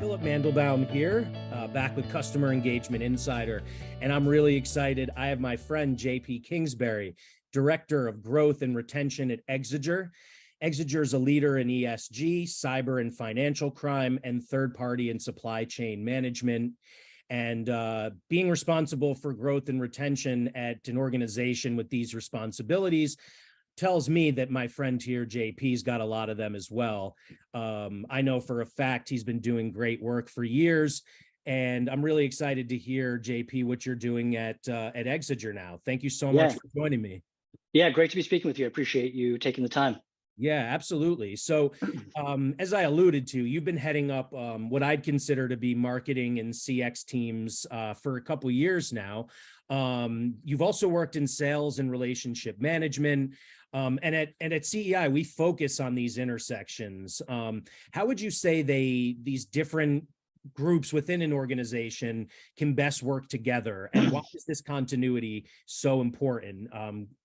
Philip Mandelbaum here, back with Customer Engagement Insider, and I'm really excited. I have my friend JP Kingsbury, Director of Growth and Retention at Exiger. Exiger is a leader in ESG, cyber and financial crime, and third-party and supply chain management. And being responsible for growth and retention at an organization with these responsibilities tells me that my friend here, JP's got a lot of them as well. I know for a fact he's been doing great work for years, and I'm really excited to hear, JP, what you're doing at Exiger now. Thank you so much for joining me. Yeah, great to be speaking with you. I appreciate you taking the time. Yeah, absolutely. So as I alluded to, you've been heading up what I'd consider to be marketing and CX teams for a couple of years now. You've also worked in sales and relationship management. And at CEI, we focus on these intersections. How would you say these different groups within an organization can best work together? And why is this continuity so important,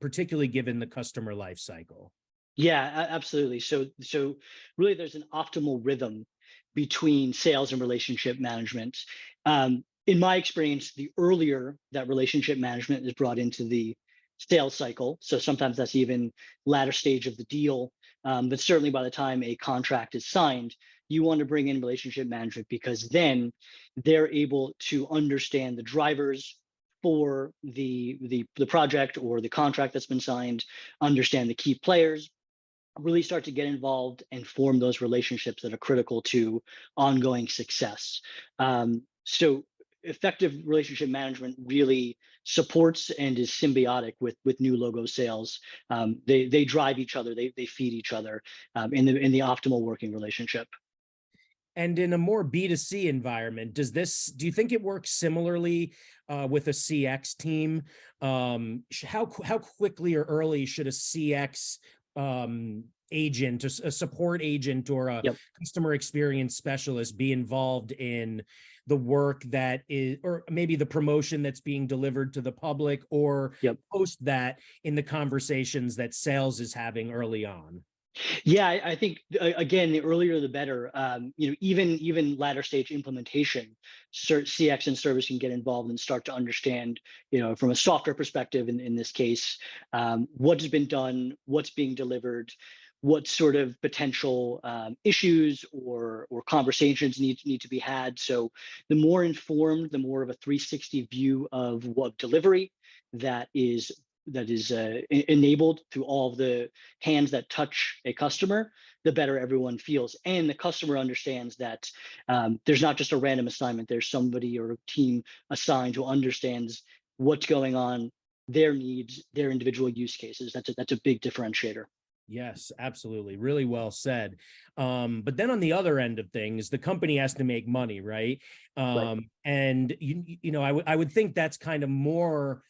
particularly given the customer life cycle? Yeah, absolutely. So really there's an optimal rhythm between sales and relationship management. In my experience, the earlier that relationship management is brought into the sales cycle, so sometimes that's even latter stage of the deal, but certainly by the time a contract is signed, you want to bring in relationship management because then they're able to understand the drivers for the project or the contract that's been signed, understand the key players, really start to get involved and form those relationships that are critical to ongoing success. So effective relationship management really supports and is symbiotic with new logo sales. They drive each other, they feed each other in the optimal working relationship. And in a more B2C environment, do you think it works similarly with a CX team? How quickly or early should a CX agent, a support agent, or a customer experience specialist be involved in the work that is, or maybe the promotion that's being delivered to the public, or post that in the conversations that sales is having early on? Yeah, I think again, the earlier the better. Even latter stage implementation, CX and service can get involved and start to understand, from a software perspective, in this case, what has been done, what's being delivered, what sort of potential issues or conversations need to be had. So the more informed, the more of a 360 view of what delivery that is enabled through all of the hands that touch a customer, the better everyone feels. And the customer understands that there's not just a random assignment, there's somebody or a team assigned who understands what's going on, their needs, their individual use cases. That's a big differentiator. Yes, absolutely. Really well said. But then on the other end of things, the company has to make money, right? Right. And I would think that's kind of more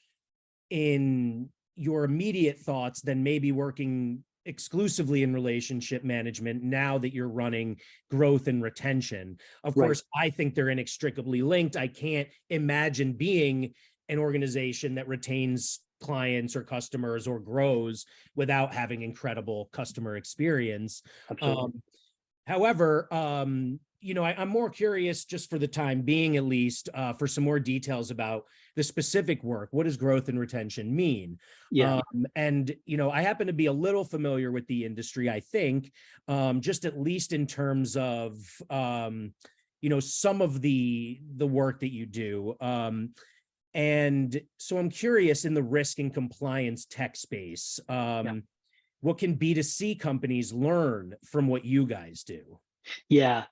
in your immediate thoughts than maybe working exclusively in relationship management now that you're running growth and retention. Of course, I think they're inextricably linked. I can't imagine being an organization that retains clients or customers or grows without having incredible customer experience. However, I'm more curious, just for the time being, at least, for some more details about the specific work. What does growth and retention mean? And I happen to be a little familiar with the industry, I think, just at least in terms of, some of the work that you do. And so I'm curious, in the risk and compliance tech space, what can B2C companies learn from what you guys do? Yeah.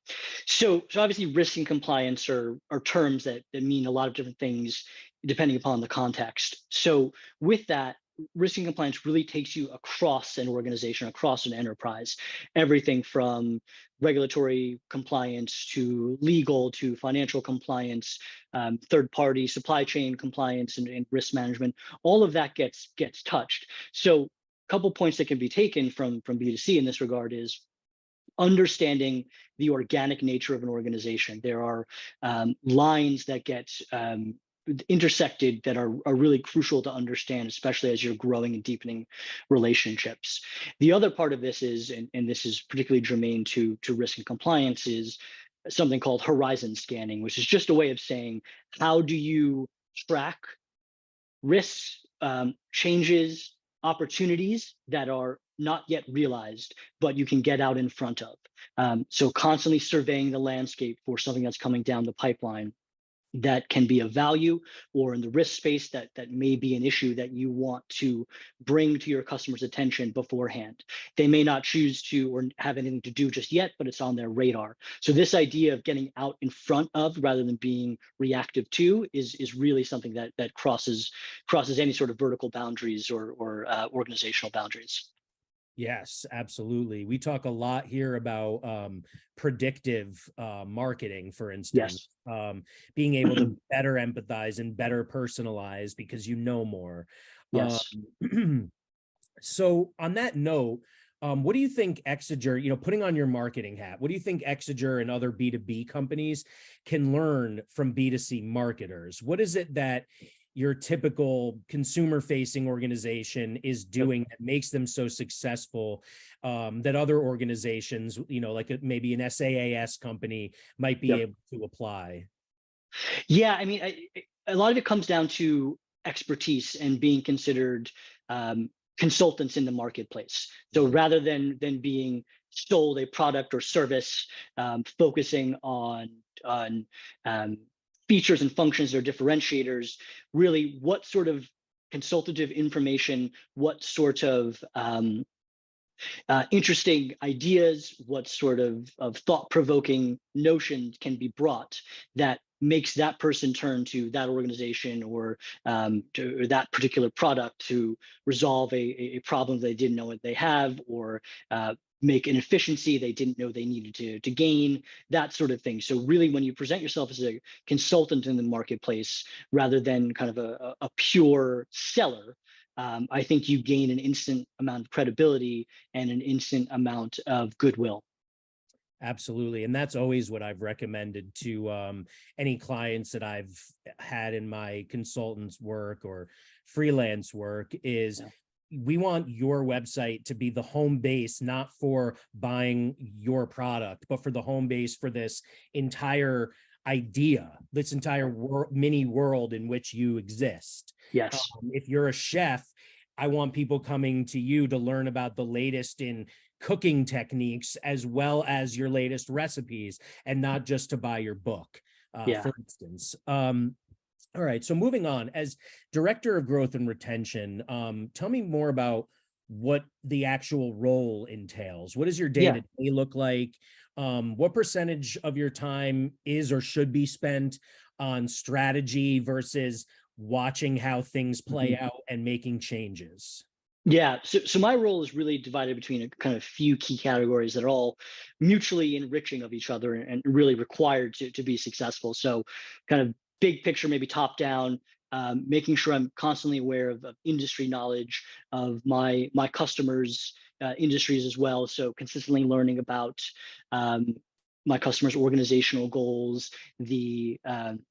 So obviously risk and compliance are terms that mean a lot of different things depending upon the context. So with that, risk and compliance really takes you across an organization, across an enterprise, everything from regulatory compliance to legal to financial compliance, third-party supply chain compliance and risk management. All of that gets touched. So a couple points that can be taken from B2C in this regard is understanding the organic nature of an organization. There are lines that get intersected that are really crucial to understand, especially as you're growing and deepening relationships. The other part of this is, and this is particularly germane to risk and compliance, is something called horizon scanning, which is just a way of saying, how do you track risks, changes, opportunities that are not yet realized, but you can get out in front of. So constantly surveying the landscape for something that's coming down the pipeline that can be of value, or in the risk space that may be an issue that you want to bring to your customers' attention beforehand. They may not choose to or have anything to do just yet, but it's on their radar. So this idea of getting out in front of rather than being reactive to is really something that crosses any sort of vertical boundaries or organizational boundaries. Yes, absolutely. We talk a lot here about predictive marketing, for instance, Yes. being able to better empathize and better personalize because you know more. Yes. So on that note, what do you think Exiger, putting on your marketing hat, what do you think Exiger and other B2B companies can learn from B2C marketers? What is it that your typical consumer-facing organization is doing that makes them so successful, that other organizations, like maybe an SaaS company might be Yep. able to apply? Yeah, I mean, a lot of it comes down to expertise and being considered consultants in the marketplace. So rather than being sold a product or service, focusing on features and functions or differentiators, really, what sort of consultative information, what sort of interesting ideas, what sort of thought-provoking notions can be brought that makes that person turn to that organization or to that particular product to resolve a problem they didn't know what they have, or make an efficiency they didn't know they needed to gain, that sort of thing. So really, when you present yourself as a consultant in the marketplace rather than kind of a pure seller, I think you gain an instant amount of credibility and an instant amount of goodwill. Absolutely. And that's always what I've recommended to any clients that I've had in my consultants work or freelance work is Yeah. we want your website to be the home base, not for buying your product, but for the home base for this entire idea, this entire mini world in which you exist. Yes. If you're a chef, I want people coming to you to learn about the latest in cooking techniques as well as your latest recipes, and not just to buy your book, Yeah. for instance. All right, so moving on, as director of growth and retention, tell me more about what the actual role entails. What does your Yeah. day-to-day look like? What percentage of your time is or should be spent on strategy versus watching how things play out and making changes? Yeah, so my role is really divided between a kind of few key categories that are all mutually enriching of each other and really required to be successful. So kind of big picture, maybe top down, making sure I'm constantly aware of industry knowledge of my customers' industries as well. So consistently learning about um, my customers' organizational goals, the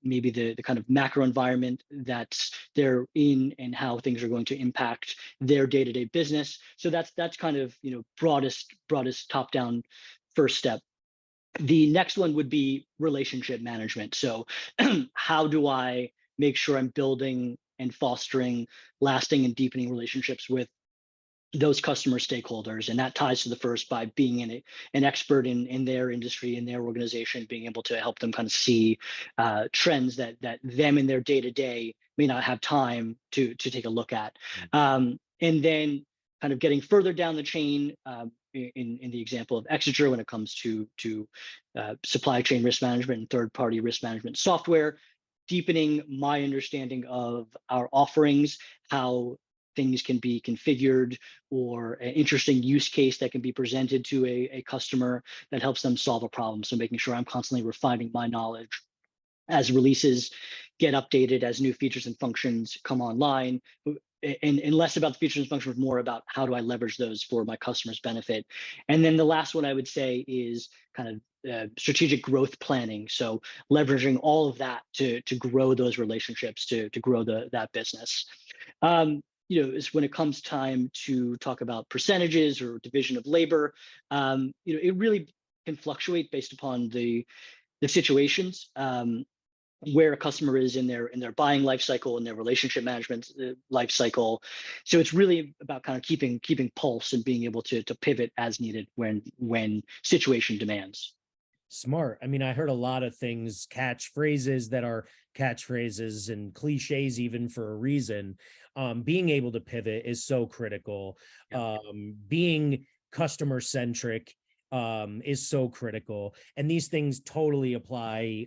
maybe the kind of macro environment that they're in and how things are going to impact their day-to-day business. So that's kind of broadest top down first step. The next one would be relationship management. So how do I make sure I'm building and fostering lasting and deepening relationships with those customer stakeholders? And that ties to the first by being an expert in their industry, in their organization, being able to help them kind of see trends that them in their day-to-day may not have time to take a look at. And then kind of getting further down the chain, in the example of Exiger, when it comes to supply chain risk management and third-party risk management software, deepening my understanding of our offerings, how things can be configured, or an interesting use case that can be presented to a customer that helps them solve a problem. So making sure I'm constantly refining my knowledge as releases get updated, as new features and functions come online, and less about the features and functions, more about how do I leverage those for my customers' benefit. And then the last one I would say is kind of strategic growth planning. So leveraging all of that to grow those relationships, to grow that business. Is when it comes time to talk about percentages or division of labor, it really can fluctuate based upon the the situations where a customer is in their buying life cycle and their relationship management life cycle. So it's really about kind of keeping pulse and being able to pivot as needed when situation demands. Smart. I mean, I heard a lot of things, catchphrases that are catchphrases and cliches, even for a reason. Being able to pivot is so critical. Yeah. Being customer centric is so critical. And these things totally apply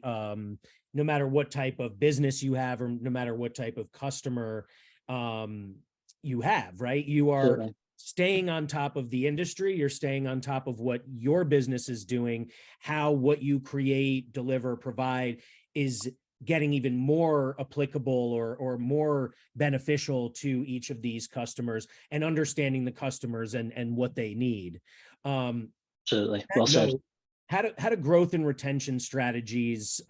no matter what type of business you have or no matter what type of customer you have, right? You are Absolutely. staying on top of the industry, you're staying on top of what your business is doing, how what you create, deliver, provide is getting even more applicable or more beneficial to each of these customers, and understanding the customers and what they need. Absolutely. That Well said. note, how do growth and retention strategies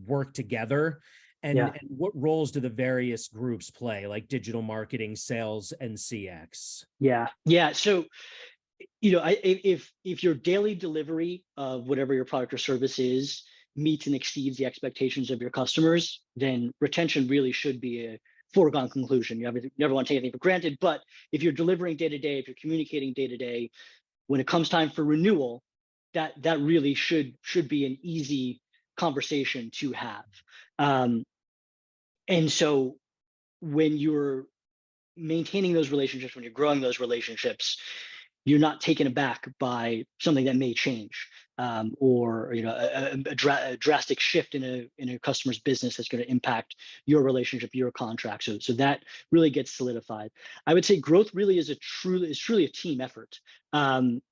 work together? Yeah. And what roles do the various groups play, like digital marketing, sales, and CX? Yeah. Yeah. So, if your daily delivery of whatever your product or service is meets and exceeds the expectations of your customers, then retention really should be a foregone conclusion. You never want to take anything for granted, but if you're delivering day to day, if you're communicating day to day, when it comes time for renewal, that really should be an easy conversation to have. Um, and so when you're maintaining those relationships, when you're growing those relationships, you're not taken aback by something that may change, or a drastic shift in a customer's business that's going to impact your relationship, your contract. So that really gets solidified. I would say growth really is truly a team effort.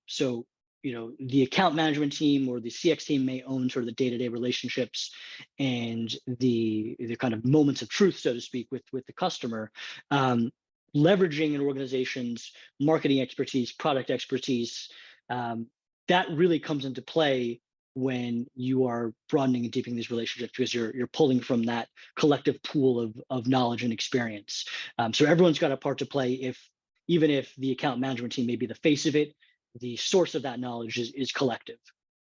So the account management team or the CX team may own sort of the day-to-day relationships and the kind of moments of truth, so to speak, with the customer. Leveraging an organization's marketing expertise, product expertise, that really comes into play when you are broadening and deepening these relationships, because you're pulling from that collective pool of knowledge and experience. So everyone's got a part to play. Even if the account management team may be the face of it, the source of that knowledge is collective.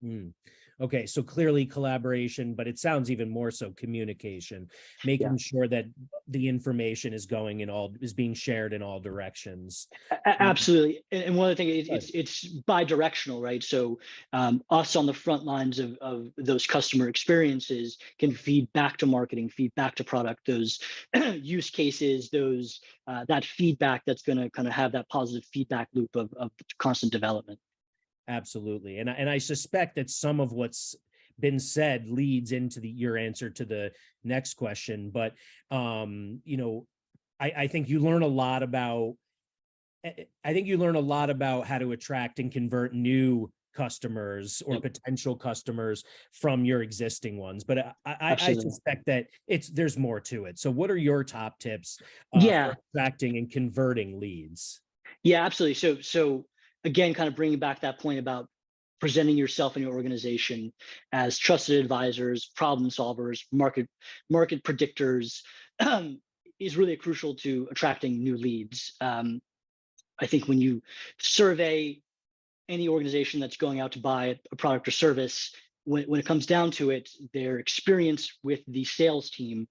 Mm. Okay, so clearly collaboration, but it sounds even more so communication, Yeah. making sure that the information is being shared in all directions. Um, Absolutely, and one other thing, Good. it's bi-directional, right? So us on the front lines of those customer experiences can feed back to marketing, feed back to product, those use cases, those that feedback that's going to kind of have that positive feedback loop of constant development. Absolutely. And I suspect that some of what's been said leads into your answer to the next question. But I think you learn a lot about how to attract and convert new customers or Yep. potential customers from your existing ones. But I Absolutely. suspect that there's more to it. So what are your top tips for Yeah. attracting and converting leads? Yeah, absolutely. So again, kind of bringing back that point about presenting yourself and your organization as trusted advisors, problem solvers, market predictors, is really crucial to attracting new leads. I think when you survey any organization that's going out to buy a product or service, when it comes down to it, their experience with the sales team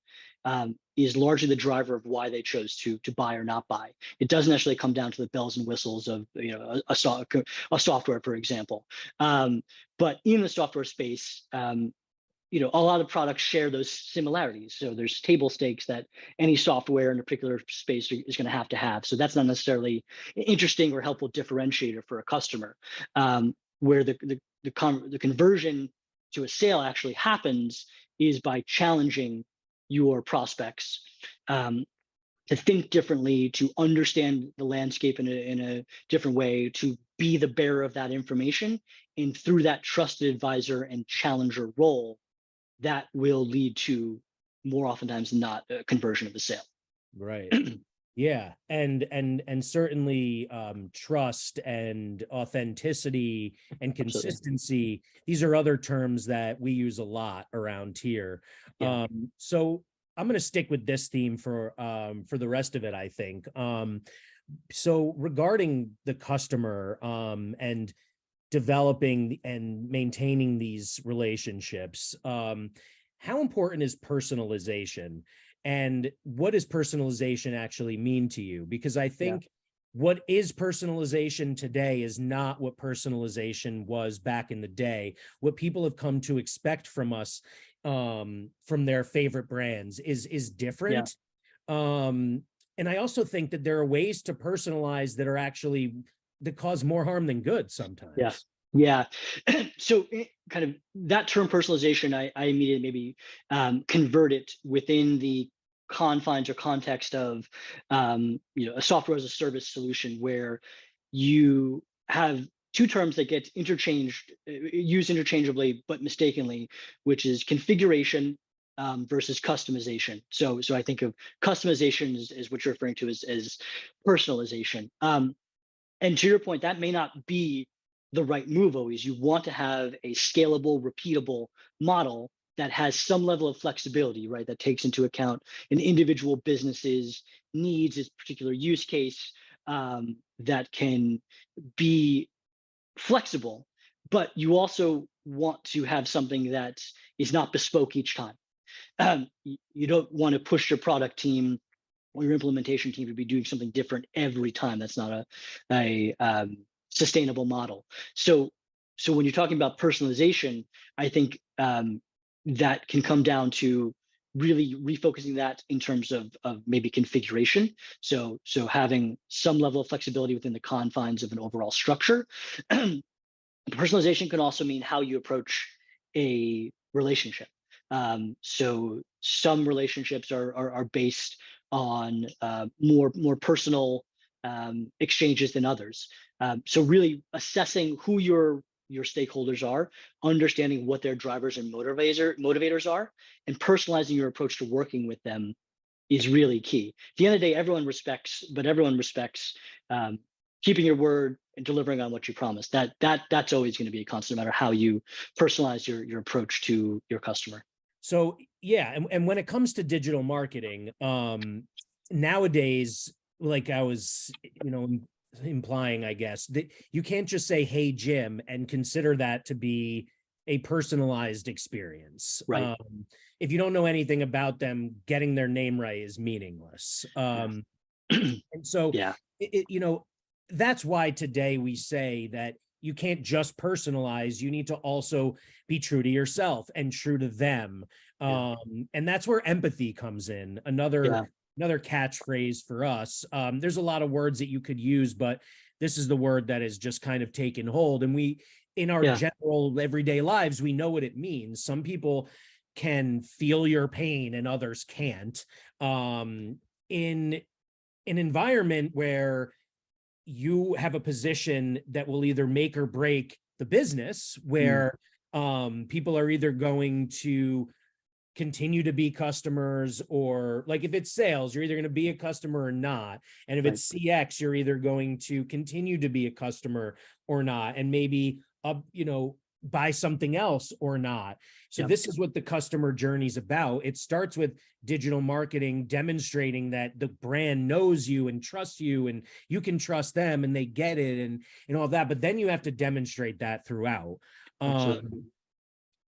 is largely the driver of why they chose to buy or not buy. It doesn't necessarily come down to the bells and whistles of a software, for example. But in the software space, a lot of products share those similarities. So there's table stakes that any software in a particular space is going to have. So that's not necessarily interesting or helpful differentiator for a customer. Where the conversion to a sale actually happens is by challenging your prospects to think differently, to understand the landscape in a different way, to be the bearer of that information, and through that trusted advisor and challenger role, that will lead to, more oftentimes than not, a conversion of the sale. Right. Yeah, and certainly trust and authenticity and Absolutely. consistency. These are other terms that we use a lot around here. Yeah. So I'm going to stick with this theme for the rest of it, I think. So regarding the customer and developing and maintaining these relationships, how important is personalization? And what does personalization actually mean to you? Because I think what is personalization today is not what personalization was back in the day. What people have come to expect from us, from their favorite brands, is different. And I also think that there are ways to personalize that are actually that cause more harm than good sometimes. Yeah. So kind of that term personalization, I immediately maybe convert it within the confines or context of a software as a service solution where you have two terms that get used interchangeably but mistakenly, which is configuration versus customization. So I think of customization as what you're referring to as personalization. And to your point, that may not be the right move always. You want to have a scalable, repeatable model that has some level of flexibility, right? That takes into account an individual business's needs, its particular use case, that can be flexible. But you also want to have something that is not bespoke each time. You don't want to push your product team or your implementation team to be doing something different every time. That's not a sustainable model. So when you're talking about personalization, I think that can come down to really refocusing that in terms of maybe configuration. So having some level of flexibility within the confines of an overall structure. Personalization can also mean how you approach a relationship. So some relationships are based on more personal exchanges than others. So really assessing who your stakeholders are, understanding what their drivers and motivators are, and personalizing your approach to working with them is really key. At the end of the day, everyone respects keeping your word and delivering on what you promised. That's always going to be a constant, no matter how you personalize your approach to your customer. So yeah, and when it comes to digital marketing, nowadays, like I was, implying, I guess, that you can't just say, "Hey, Jim," and consider that to be a personalized experience. Right. If you don't know anything about them, getting their name right is meaningless. And so, Yeah. that's why today we say that you can't just personalize. You need to also be true to yourself and true to them. And that's where empathy comes in. Another catchphrase for us. There's a lot of words that you could use, but this is the word that has just kind of taken hold. And we, in our general everyday lives, we know what it means. Some people can feel your pain and others can't. In an environment where you have a position that will either make or break the business, where people are either going to continue to be customers, or like if it's sales, you're either going to be a customer or not. And if it's CX, you're either going to continue to be a customer or not, and maybe buy something else or not. So this is what the customer journey is about. It starts with digital marketing, demonstrating that the brand knows you and trusts you, and you can trust them and they get it, and all that. But then you have to demonstrate that throughout.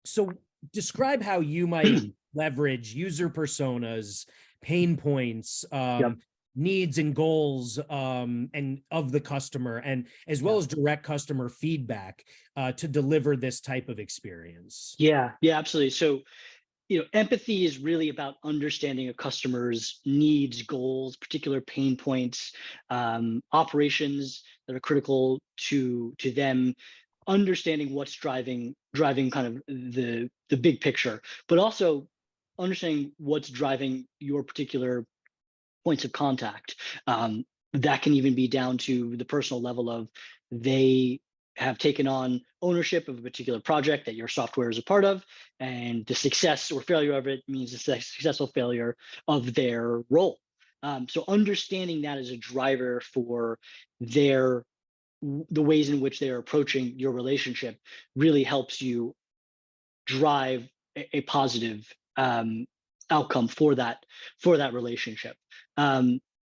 So describe how you might leverage user personas, pain points, needs and goals, and of the customer, and as well as direct customer feedback to deliver this type of experience. Yeah, absolutely. So, empathy is really about understanding a customer's needs, goals, particular pain points, operations that are critical to them, understanding what's driving kind of the big picture, but also understanding what's driving your particular points of contact. That can even be down to the personal level of they have taken on ownership of a particular project that your software is a part of, and the success or failure of it means the successful failure of their role. So understanding that as a driver for the ways in which they're approaching your relationship really helps you drive a positive outcome for that relationship.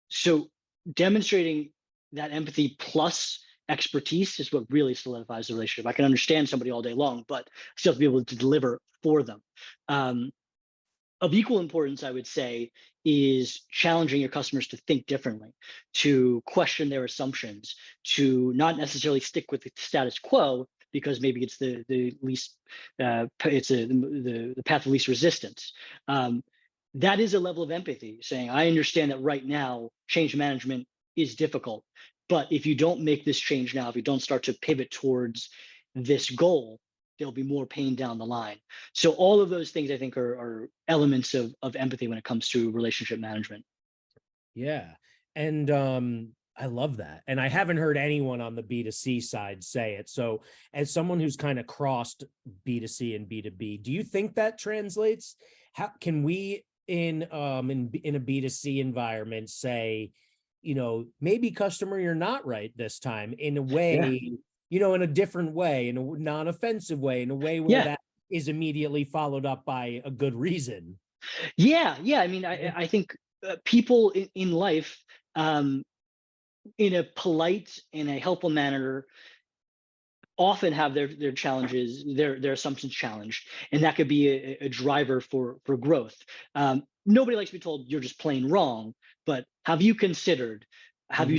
So demonstrating that empathy plus expertise is what really solidifies the relationship. I can understand somebody all day long, but still have to be able to deliver for them. Um, of equal importance, I would say, is challenging your customers to think differently, to question their assumptions, to not necessarily stick with the status quo because maybe it's the least it's the path of least resistance. Um, that is a level of empathy, saying I understand that right now change management is difficult, but if you don't make this change now, if you don't start to pivot towards this goal, there'll be more pain down the line. So all of those things I think are elements of empathy when it comes to relationship management. Yeah. And I love that. And I haven't heard anyone on the B2C side say it. So as someone who's kind of crossed B2C and B2B, do you think that translates? How can we in a B2C environment say, maybe customer, you're not right this time in a Yeah. way, in a different way, in a non-offensive way, in a way where Yeah. that is immediately followed up by a good reason? Yeah. Yeah. I mean, I think people in life, um, in a polite and a helpful manner, often have their challenges, their assumptions challenged, and that could be a driver for growth. Nobody likes to be told you're just plain wrong, but have you considered, Mhm. have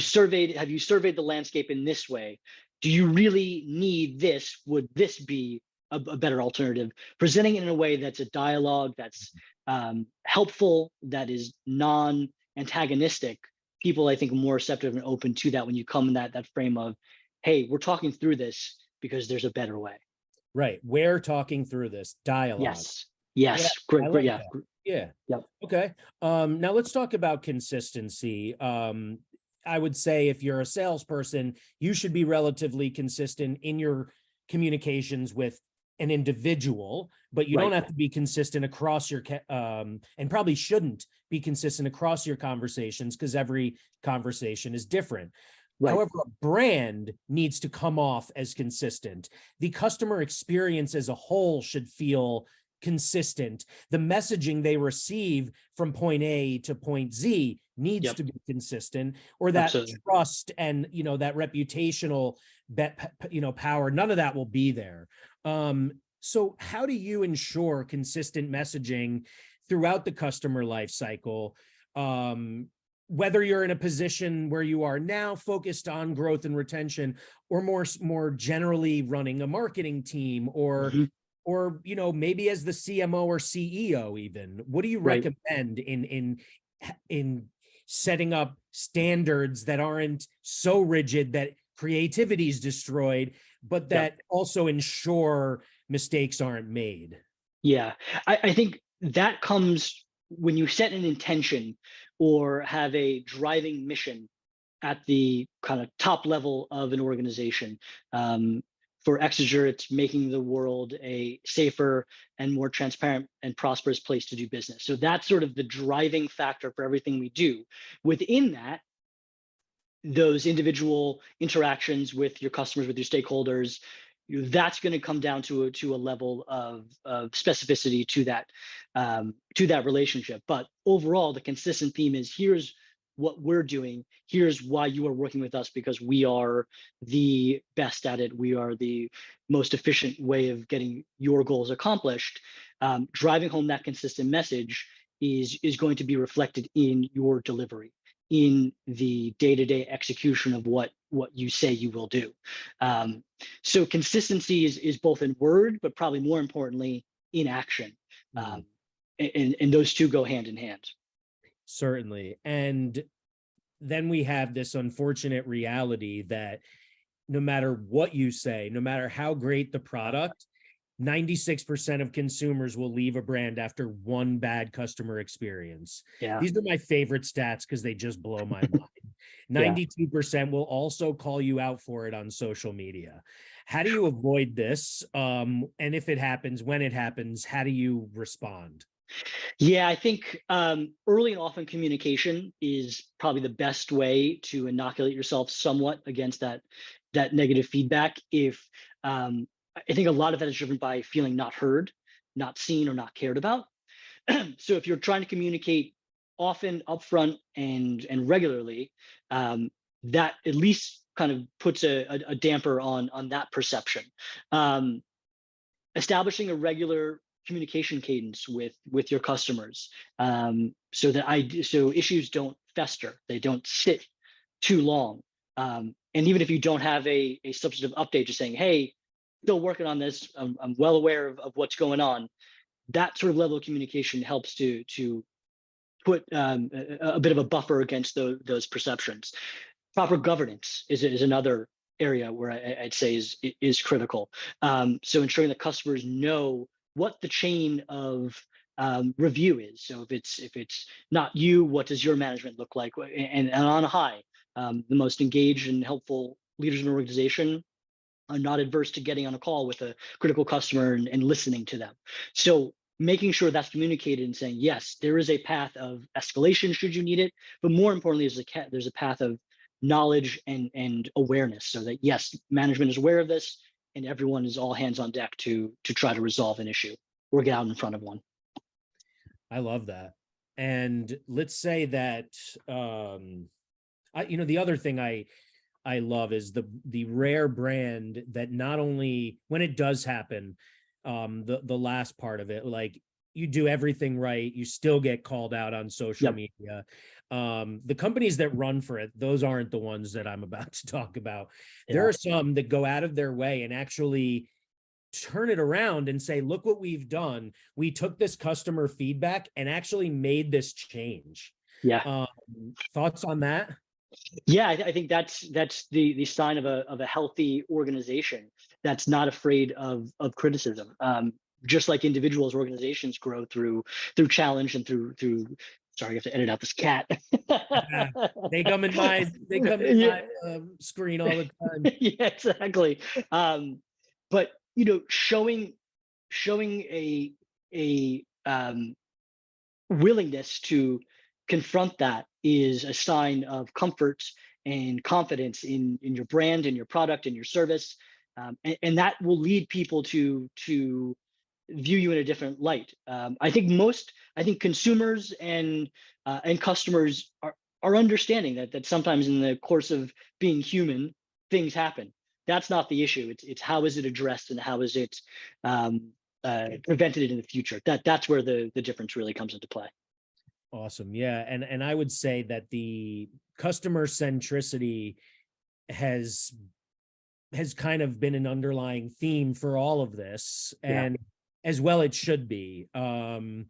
you surveyed the landscape in this way? Do you really need this? Would this be a better alternative? Presenting it in a way that's a dialogue, that's helpful, that is non-antagonistic. People, I think, are more receptive and open to that when you come in that frame of, hey, we're talking through this because there's a better way. Right. We're talking through this dialogue. Yes. Yeah, Yes. I Great. Great. like Yeah. that. Yeah. Yep. Okay. Now let's talk about consistency. I would say if you're a salesperson, you should be relatively consistent in your communications with an individual, but you don't Right. have to be consistent across your and probably shouldn't be consistent across your conversations because every conversation is different. Right. However, a brand needs to come off as consistent. The customer experience as a whole should feel consistent. The messaging they receive from point A to point Z needs Yep. to be consistent, or that Absolutely. trust and that reputational power, none of that will be there. So how do you ensure consistent messaging throughout the customer life cycle? Whether you're in a position where you are now focused on growth and retention, or more generally running a marketing team, Mhm. or maybe as the CMO or CEO, even, what do you Right. recommend in setting up standards that aren't so rigid that creativity is destroyed, but Yep. that also ensure mistakes aren't made? Yeah. I think that comes when you set an intention or have a driving mission at the kind of top level of an organization. For Exiger, it's making the world a safer and more transparent and prosperous place to do business. So that's sort of the driving factor for everything we do. Within that, those individual interactions with your customers, with your stakeholders, that's going to come down to a level of specificity to that relationship. But overall, the consistent theme is here's what we're doing. Here's why you are working with us, because we are the best at it. We are the most efficient way of getting your goals accomplished. Driving home that consistent message is going to be reflected in your delivery, in the day-to-day execution of what you say you will do. Um, so consistency is both in word, but probably more importantly in action. Mm, And those two go hand in hand. certainly. And then we have this unfortunate reality that no matter what you say, no matter how great the product, 96% of consumers will leave a brand after one bad customer experience. Yeah. These are my favorite stats because they just blow my mind. Yeah. 92% will also call you out for it on social media. How do you avoid this? And if it happens, when it happens, how do you respond? Yeah, I think early and often communication is probably the best way to inoculate yourself somewhat against that negative feedback. If I think a lot of that is driven by feeling not heard, not seen, or not cared about. So if you're trying to communicate often, upfront, and regularly, that at least kind of puts a damper on that perception. Um, Establishing a regular communication cadence with your customers, so that so issues don't fester, they don't sit too long. And even if you don't have a substantive update, just saying, hey, still working on this, I'm well aware of what's going on. That sort of level of communication helps to put a bit of a buffer against those perceptions. Proper governance is another area where I'd say is critical. So ensuring that customers know what the chain of review is. So if it's not you, what does your management look like? And on a high, the most engaged and helpful leaders in an organization are not adverse to getting on a call with a critical customer and listening to them. So making sure that's communicated and saying, yes, there is a path of escalation should you need it, but more importantly, there's a path of knowledge and awareness, so that yes, management is aware of this and everyone is all hands on deck to try to resolve an issue or get out in front of one. I love that. And let's say that, the other thing I love is the rare brand that not only when it does happen, the last part of it, like you do everything right, you still get called out on social media. The companies that run for it, those aren't the ones that I'm about to talk about. There are some that go out of their way and actually turn it around and say, look what we've done. We took this customer feedback and actually made this change. Thoughts on that? Yeah, I think that's the sign of a healthy organization that's not afraid of criticism. Just like individuals, organizations grow through challenge and through. Sorry, you have to edit out this cat. Yeah, they come in my screen all the time. Yeah, exactly. But showing a willingness to confront that is a sign of comfort and confidence in your brand and your product and your service, and that will lead people to view you in a different light. I think consumers and customers are understanding that sometimes in the course of being human, things happen. That's not the issue. It's how is it addressed and how is it prevented in the future. That's where the difference really comes into play. Awesome. Yeah. And I would say that the customer centricity has kind of been an underlying theme for all of this, and as well it should be. And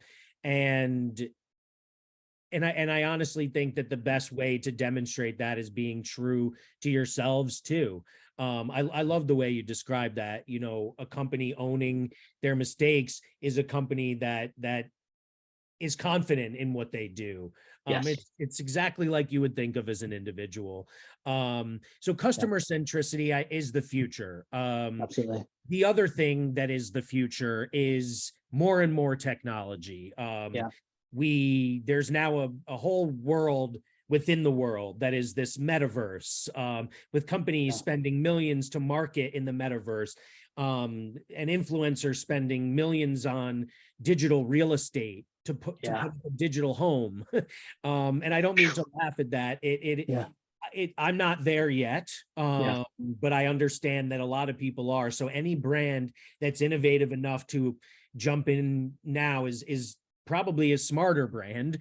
I honestly think that the best way to demonstrate that is being true to yourselves too. I love the way you describe that. A company owning their mistakes is a company that is confident in what they do. It's exactly like you would think of as an individual. So customer centricity is the future. Absolutely. The other thing that is the future is more and more technology. There's now a whole world within the world that is this metaverse, with companies spending millions to market in the metaverse, and influencers spending millions on digital real estate to put a digital home. And I don't mean to laugh at that. I'm not there yet, but I understand that a lot of people are. So any brand that's innovative enough to jump in now is probably a smarter brand.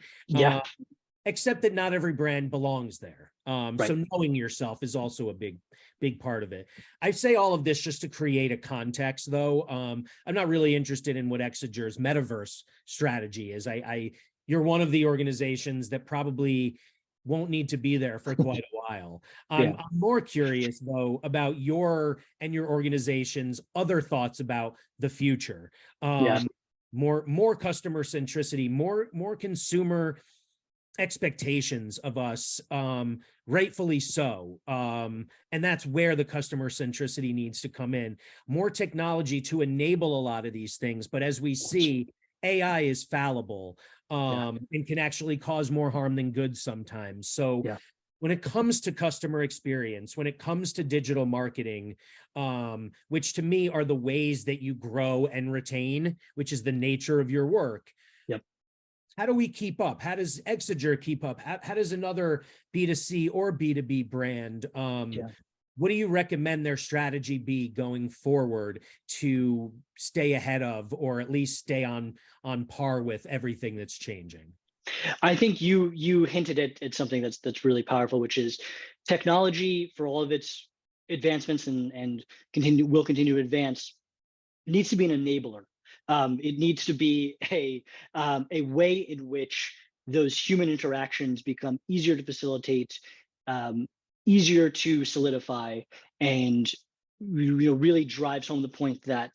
Except that not every brand belongs there. So knowing yourself is also a big part of it. I say all of this just to create a context, though. I'm not really interested in what Exiger's metaverse strategy is. You're one of the organizations that probably won't need to be there for quite a while. I'm more curious, though, about your and your organization's other thoughts about the future. More customer centricity, more consumer expectations of us, rightfully so. And that's where the customer centricity needs to come in. More technology to enable a lot of these things. But as we see, AI is fallible, and can actually cause more harm than good sometimes. So when it comes to customer experience, when it comes to digital marketing, which to me are the ways that you grow and retain, which is the nature of your work. How do we keep up? How does Exiger keep up? How does another B2C or B2B brand what do you recommend their strategy be going forward to stay ahead of, or at least stay on par with everything that's changing? I think you hinted at something that's really powerful, which is technology, for all of its advancements and will continue to advance, needs to be an enabler. It needs to be a way in which those human interactions become easier to facilitate, um, easier to solidify, and really drives home the point that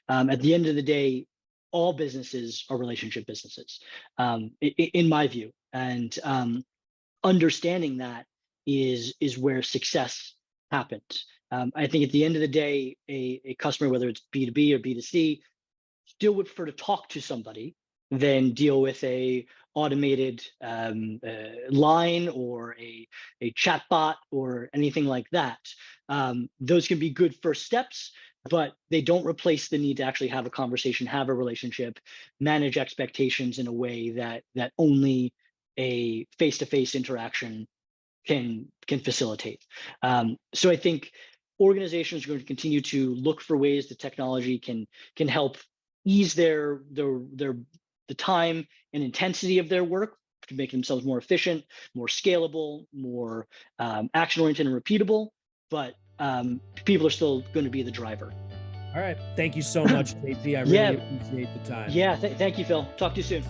at the end of the day, all businesses are relationship businesses, in my view. And understanding that is where success happens. I think at the end of the day, a customer, whether it's B2B or B2C, still would prefer to talk to somebody than deal with a automated line or a chat bot or anything like that. Those can be good first steps, but they don't replace the need to actually have a conversation, have a relationship, manage expectations in a way that only a face-to-face interaction can facilitate. So I think organizations are going to continue to look for ways that technology can help ease the time and intensity of their work to make themselves more efficient, more scalable, more action-oriented and repeatable. But people are still going to be the driver. All right. Thank you so much, JP. I Yeah, really appreciate the time. yeah. Thank you, Phil. Talk to you soon.